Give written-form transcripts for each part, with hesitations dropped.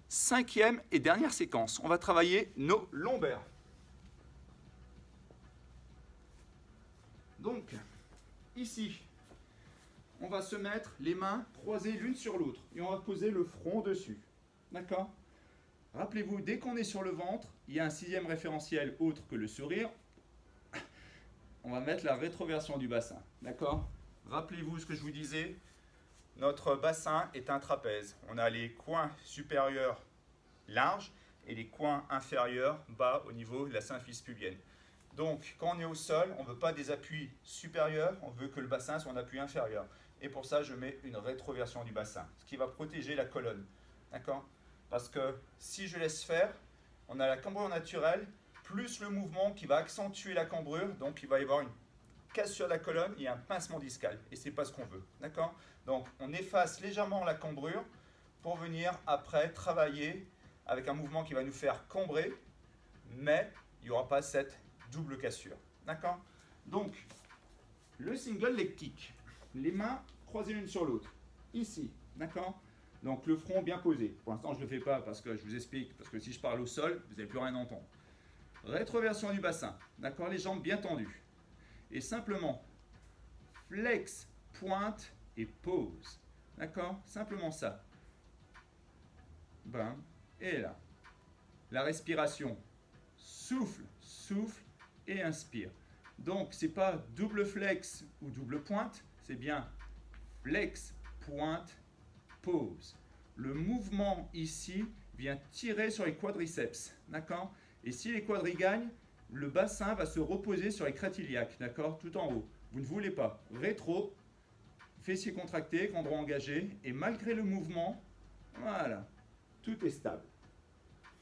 5e et dernière séquence. On va travailler nos lombaires. Donc, ici, on va se mettre les mains croisées l'une sur l'autre et on va poser le front dessus. D'accord? Rappelez-vous, dès qu'on est sur le ventre, il y a un 6e référentiel autre que le sourire. On va mettre la rétroversion du bassin. D'accord? Rappelez-vous ce que je vous disais. Notre bassin est un trapèze. On a les coins supérieurs larges et les coins inférieurs bas au niveau de la symphyse pubienne. Donc, quand on est au sol, on ne veut pas des appuis supérieurs, on veut que le bassin soit en appui inférieur. Et pour ça, je mets une rétroversion du bassin, ce qui va protéger la colonne. D'accord? Parce que si je laisse faire, on a la cambrure naturelle, plus le mouvement qui va accentuer la cambrure, donc il va y avoir une cassure de la colonne et un pincement discal. Et ce n'est pas ce qu'on veut. D'accord? Donc, on efface légèrement la cambrure pour venir après travailler avec un mouvement qui va nous faire cambrer, mais il n'y aura pas cette double cassure. D'accord? Donc, le single leg kick. Les mains croisées l'une sur l'autre. Ici. D'accord? Donc, le front bien posé. Pour l'instant, je ne le fais pas parce que je vous explique, parce que si je parle au sol, vous n'allez plus rien entendre. Rétroversion du bassin. D'accord? Les jambes bien tendues. Et simplement, flex, pointe et pause. D'accord? Simplement ça. Ben, et là. La respiration. Souffle, souffle et inspire. Donc, ce n'est pas double flex ou double pointe, c'est bien flex, pointe, pause. Le mouvement ici vient tirer sur les quadriceps, d'accord? Et si les quadris gagnent, le bassin va se reposer sur les crêtes iliaques, d'accord? Tout en haut. Vous ne voulez pas. Rétro, fessiers contractés, grand droit engagé, et malgré le mouvement, voilà, tout est stable.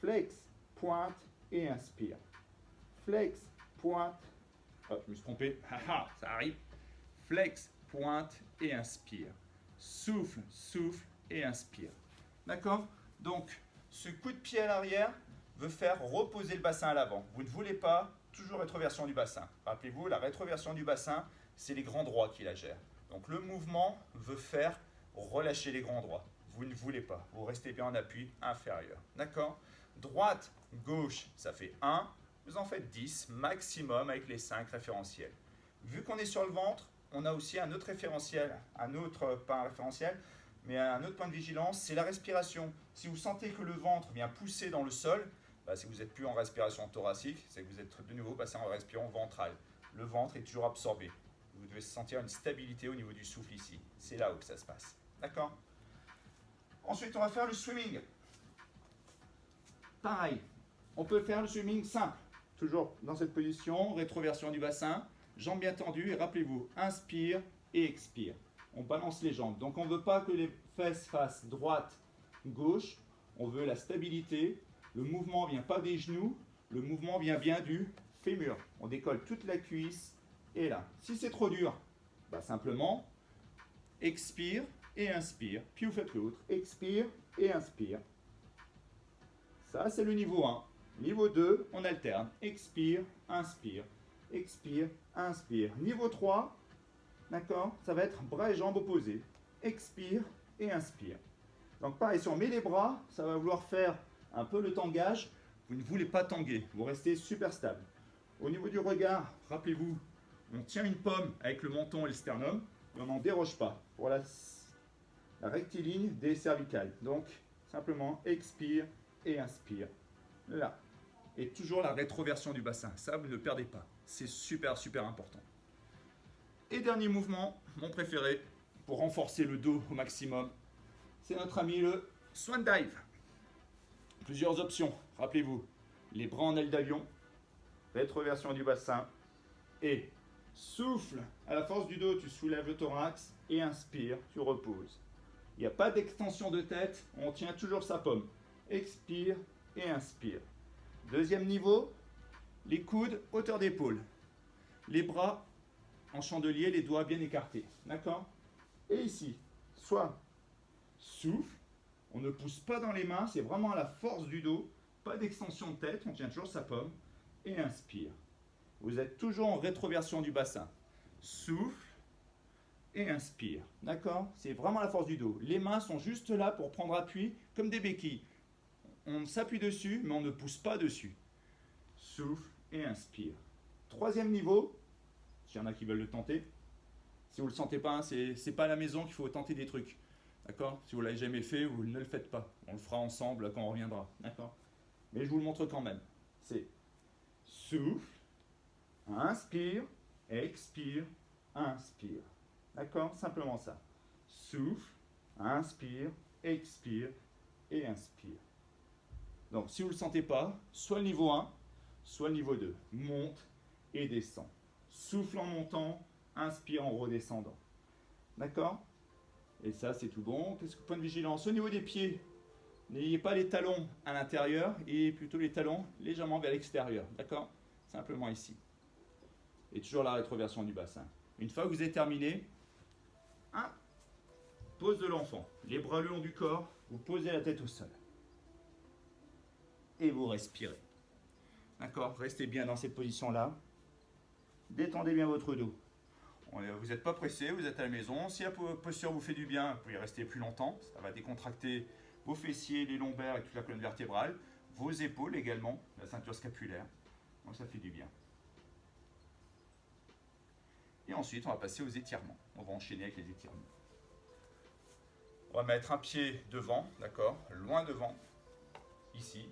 Flex, pointe et inspire. Flex, pointe. Oh, je me suis trompé. Haha, ça arrive. Flex, pointe et inspire. Souffle, souffle et inspire. D'accord? Donc, ce coup de pied à l'arrière veut faire reposer le bassin à l'avant. Vous ne voulez pas toujours rétroversion du bassin. Rappelez-vous, la rétroversion du bassin, c'est les grands droits qui la gèrent. Donc, le mouvement veut faire relâcher les grands droits. Vous ne voulez pas. Vous restez bien en appui inférieur. D'accord? Droite, gauche, ça fait 1. Vous en faites 10 maximum avec les 5 référentiels. Vu qu'on est sur le ventre, on a aussi un autre référentiel, pas un référentiel, mais un autre point de vigilance, c'est la respiration. Si vous sentez que le ventre vient pousser dans le sol, si vous n'êtes plus en respiration thoracique, c'est que vous êtes de nouveau passé en respiration ventrale. Le ventre est toujours absorbé. Vous devez sentir une stabilité au niveau du souffle ici. C'est là où ça se passe. D'accord? Ensuite, on va faire le swimming. Pareil, on peut faire le swimming simple. Toujours dans cette position, rétroversion du bassin, jambes bien tendues et rappelez-vous, inspire et expire. On balance les jambes. Donc on ne veut pas que les fesses fassent droite, gauche. On veut la stabilité. Le mouvement ne vient pas des genoux. Le mouvement vient bien du fémur. On décolle toute la cuisse et là. Si c'est trop dur, simplement expire et inspire. Puis vous faites l'autre. Expire et inspire. Ça, c'est le niveau 1. Niveau 2, on alterne. Expire, inspire. Expire, inspire. Niveau 3, d'accord, ça va être bras et jambes opposés. Expire et inspire. Donc pareil, si on met les bras, ça va vouloir faire un peu le tangage. Vous ne voulez pas tanguer, vous restez super stable. Au niveau du regard, rappelez-vous, on tient une pomme avec le menton et le sternum, et on n'en déroge pas pour la rectiligne des cervicales. Donc, simplement, expire et inspire. Là. Et toujours la rétroversion du bassin. Ça, vous ne le perdez pas. C'est super, super important. Et dernier mouvement, mon préféré, pour renforcer le dos au maximum, c'est notre ami le Swan Dive. Plusieurs options, rappelez-vous. Les bras en aile d'avion, rétroversion du bassin, et souffle. À la force du dos, tu soulèves le thorax, et inspire, tu reposes. Il n'y a pas d'extension de tête, on tient toujours sa pomme. Expire et inspire. Deuxième niveau, les coudes, hauteur d'épaule. Les bras en chandelier, les doigts bien écartés. D'accord? Et ici, soit souffle, on ne pousse pas dans les mains, c'est vraiment à la force du dos, pas d'extension de tête, on tient toujours sa pomme, et inspire. Vous êtes toujours en rétroversion du bassin. Souffle et inspire. D'accord? C'est vraiment la force du dos. Les mains sont juste là pour prendre appui comme des béquilles. on s'appuie dessus, mais on ne pousse pas dessus. Souffle et inspire. Troisième niveau, s'il y en a qui veulent le tenter. Si vous ne le sentez pas, c'est pas à la maison qu'il faut tenter des trucs. D'accord? Si vous ne l'avez jamais fait, vous ne le faites pas. On le fera ensemble quand on reviendra. D'accord? Mais je vous le montre quand même. C'est souffle, inspire, expire, inspire. D'accord? Simplement ça. Souffle, inspire, expire et inspire. Donc, si vous ne le sentez pas, soit le niveau 1, soit le niveau 2. Monte et descend. Souffle en montant, inspire en redescendant. D'accord? Et ça, c'est tout bon. Qu'est-ce que point de vigilance? Au niveau des pieds, n'ayez pas les talons à l'intérieur et plutôt les talons légèrement vers l'extérieur. D'accord? Simplement ici. Et toujours la rétroversion du bassin. Une fois que vous avez terminé, pose de l'enfant. Les bras le long du corps, vous posez la tête au sol. Et vous respirez. D'accord? Restez bien dans cette position-là. Détendez bien votre dos. Vous n'êtes pas pressé, vous êtes à la maison. Si la posture vous fait du bien, vous pouvez rester plus longtemps. Ça va décontracter vos fessiers, les lombaires et toute la colonne vertébrale. Vos épaules également, la ceinture scapulaire. Donc ça fait du bien. Et ensuite, on va passer aux étirements. On va enchaîner avec les étirements. On va mettre un pied devant, d'accord? Loin devant. Ici.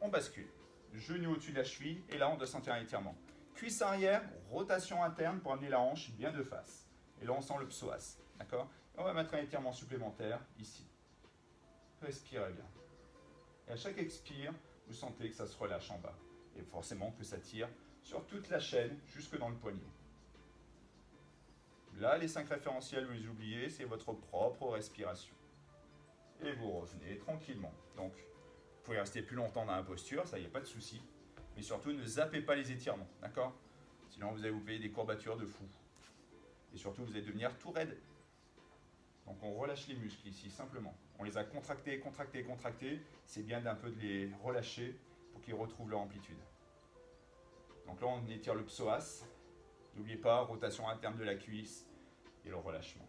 On bascule. Genou au-dessus de la cheville. Et là, on doit sentir un étirement. Cuisse arrière, rotation interne pour amener la hanche bien de face. Et là, on sent le psoas. D'accord? On va mettre un étirement supplémentaire ici. Respirez bien. Et à chaque expire, vous sentez que ça se relâche en bas. Et forcément que ça tire sur toute la chaîne jusque dans le poignet. Là, les 5 référentiels, vous les oubliez, c'est votre propre respiration. Et vous revenez tranquillement. Donc, vous pouvez rester plus longtemps dans la posture, ça, il n'y a pas de souci. Mais surtout, ne zappez pas les étirements, d'accord? Sinon, vous allez vous payer des courbatures de fou. Et surtout, vous allez devenir tout raide. Donc, on relâche les muscles ici, simplement. On les a contractés, contractés, contractés. C'est bien d'un peu de les relâcher pour qu'ils retrouvent leur amplitude. Donc là, on étire le psoas. N'oubliez pas, rotation interne de la cuisse et le relâchement.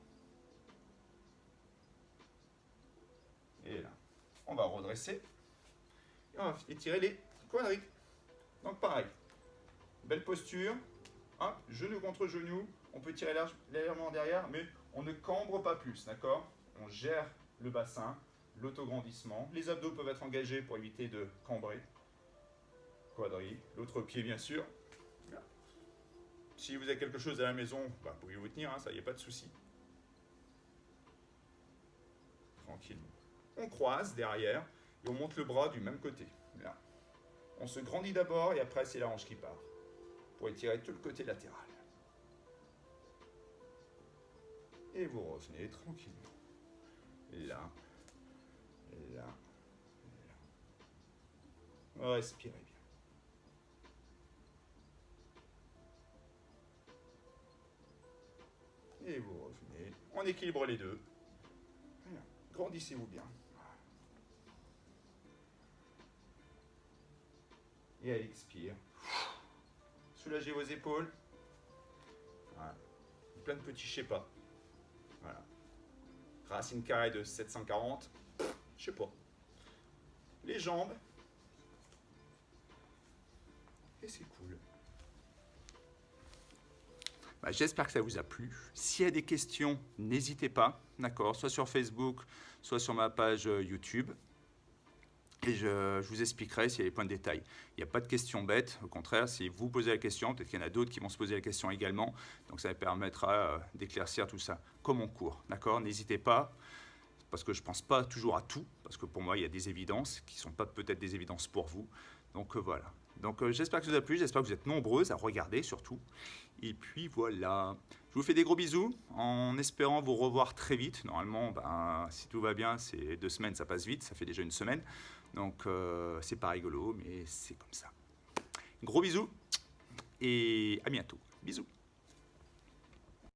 Et là, on va redresser. Et on va étirer les quadriques. Donc pareil, belle posture, hop, genou contre genou, on peut tirer légèrement derrière, mais on ne cambre pas plus, d'accord? On gère le bassin, l'autograndissement. Les abdos peuvent être engagés pour éviter de cambrer. Quadri, l'autre pied bien sûr. Si vous avez quelque chose à la maison, vous pouvez vous tenir, ça, il n'y a pas de souci. Tranquillement. On croise derrière et on monte le bras du même côté. Là. On se grandit d'abord et après c'est la hanche qui part. Pour étirer tout le côté latéral. Et vous revenez tranquillement. Là. Là. Là. Respirez bien. Et vous revenez. On équilibre les deux. Voilà. Grandissez-vous bien. Et à l'expire. Soulagez vos épaules. Voilà. Plein de petits je sais pas. Voilà. Racine carrée de 740. Je sais pas. Les jambes. Et c'est cool. J'espère que ça vous a plu. S'il y a des questions, n'hésitez pas, d'accord, soit sur Facebook, soit sur ma page YouTube. Et je vous expliquerai s'il y a des points de détail. Il n'y a pas de questions bêtes, au contraire, si vous posez la question, peut-être qu'il y en a d'autres qui vont se poser la question également, donc ça permettra d'éclaircir tout ça, comme on court, d'accord? N'hésitez pas, parce que je ne pense pas toujours à tout, parce que pour moi, il y a des évidences qui ne sont pas peut-être des évidences pour vous, donc voilà. Donc j'espère que ça vous a plu, j'espère que vous êtes nombreuses à regarder surtout. Et puis voilà, je vous fais des gros bisous en espérant vous revoir très vite. Normalement, si tout va bien, c'est 2 semaines, ça passe vite, ça fait déjà 1 semaine. Donc c'est pas rigolo, mais c'est comme ça. Gros bisous et à bientôt. Bisous.